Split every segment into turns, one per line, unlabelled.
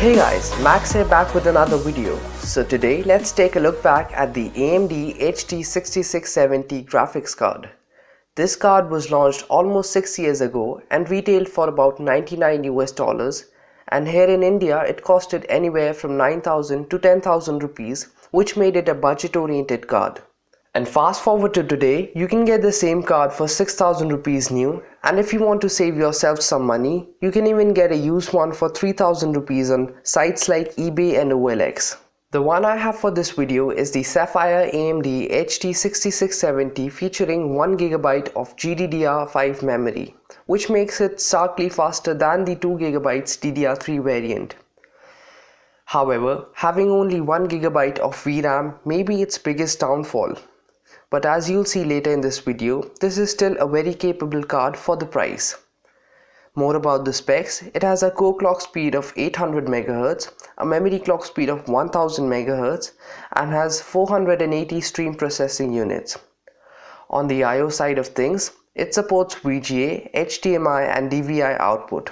Hey guys, Max here back with another video. So today let's take a look back at the AMD HD6670 graphics card. This card was launched almost 6 years ago and retailed for about $99 and here in India it costed anywhere from 9,000 to 10,000 rupees, which made it a budget oriented card. And fast forward to today, you can get the same card for 6,000 rupees new, and if you want to save yourself some money, you can even get a used one for 3,000 rupees on sites like eBay and OLX. The one I have for this video is the Sapphire AMD HD6670 featuring 1GB of GDDR5 memory, which makes it starkly faster than the 2GB DDR3 variant. However, having only 1GB of VRAM may be its biggest downfall. But as you'll see later in this video, this is still a very capable card for the price. More about the specs: it has a core clock speed of 800 MHz, a memory clock speed of 1000 MHz, and has 480 stream processing units. On the I/O side of things, it supports VGA, HDMI, and DVI output.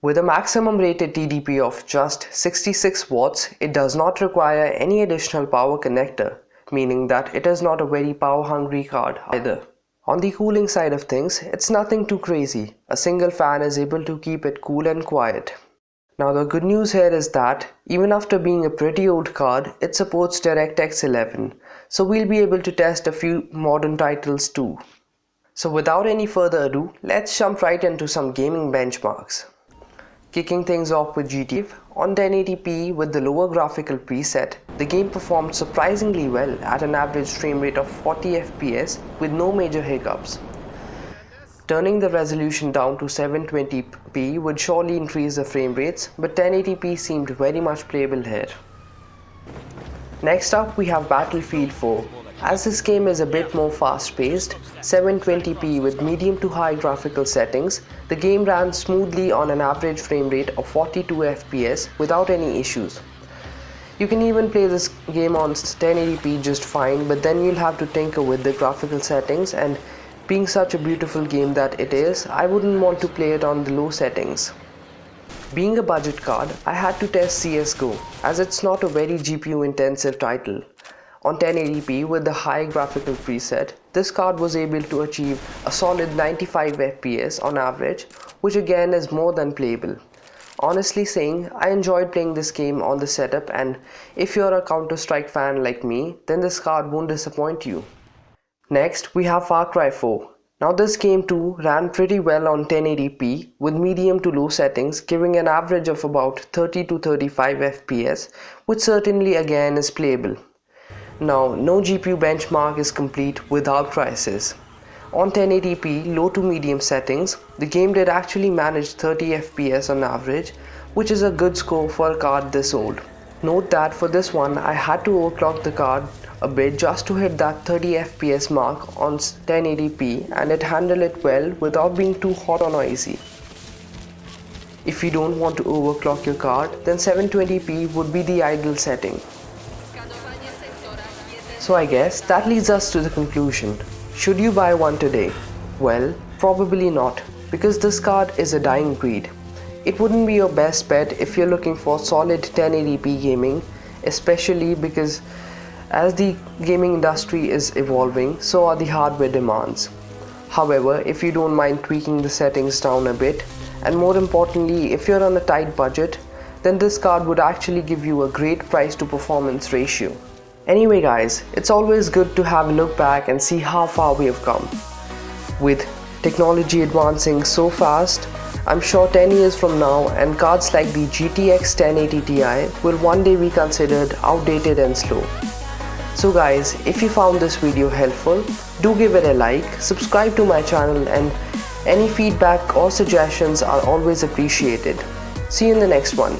With a maximum rated TDP of just 66 watts, it does not require any additional power connector, meaning that it is not a very power hungry card either. On the cooling side of things, it's nothing too crazy. A single fan is able to keep it cool and quiet. Now the good news here is that even after being a pretty old card, it supports DirectX 11, so we'll be able to test a few modern titles too. So without any further ado, let's jump right into some gaming benchmarks. Kicking things off with GTA, on 1080p with the lower graphical preset, the game performed surprisingly well at an average frame rate of 40 FPS with no major hiccups. Turning the resolution down to 720p would surely increase the frame rates, but 1080p seemed very much playable here. Next up we have Battlefield 4. As this game is a bit more fast-paced, 720p with medium to high graphical settings, the game ran smoothly on an average frame rate of 42 FPS without any issues. You can even play this game on 1080p just fine, but then you'll have to tinker with the graphical settings, and being such a beautiful game that it is, I wouldn't want to play it on the low settings. Being a budget card, I had to test CSGO, as it's not a very GPU intensive title. On 1080p with the high graphical preset, this card was able to achieve a solid 95 FPS on average, which again is more than playable. Honestly saying, I enjoyed playing this game on the setup, and if you're a Counter-Strike fan like me, then this card won't disappoint you. Next we have Far Cry 4. Now this game too ran pretty well on 1080p with medium to low settings, giving an average of about 30 to 35 FPS, which certainly again is playable. Now, no GPU benchmark is complete without Crysis. On 1080p low to medium settings, the game did actually manage 30 FPS on average, which is a good score for a card this old. Note that for this one, I had to overclock the card a bit just to hit that 30 FPS mark on 1080p, and it handled it well without being too hot or noisy. If you don't want to overclock your card, then 720p would be the ideal setting. So I guess that leads us to the conclusion. Should you buy one today? Well, probably not, because this card is a dying breed. It wouldn't be your best bet if you're looking for solid 1080p gaming, especially because as the gaming industry is evolving, so are the hardware demands. However, if you don't mind tweaking the settings down a bit, and more importantly if you're on a tight budget, then this card would actually give you a great price to performance ratio. Anyway guys, it's always good to have a look back and see how far we have come. With technology advancing so fast, I'm sure 10 years from now and cards like the GTX 1080 Ti will one day be considered outdated and slow. So guys, if you found this video helpful, do give it a like, subscribe to my channel, and any feedback or suggestions are always appreciated. See you in the next one.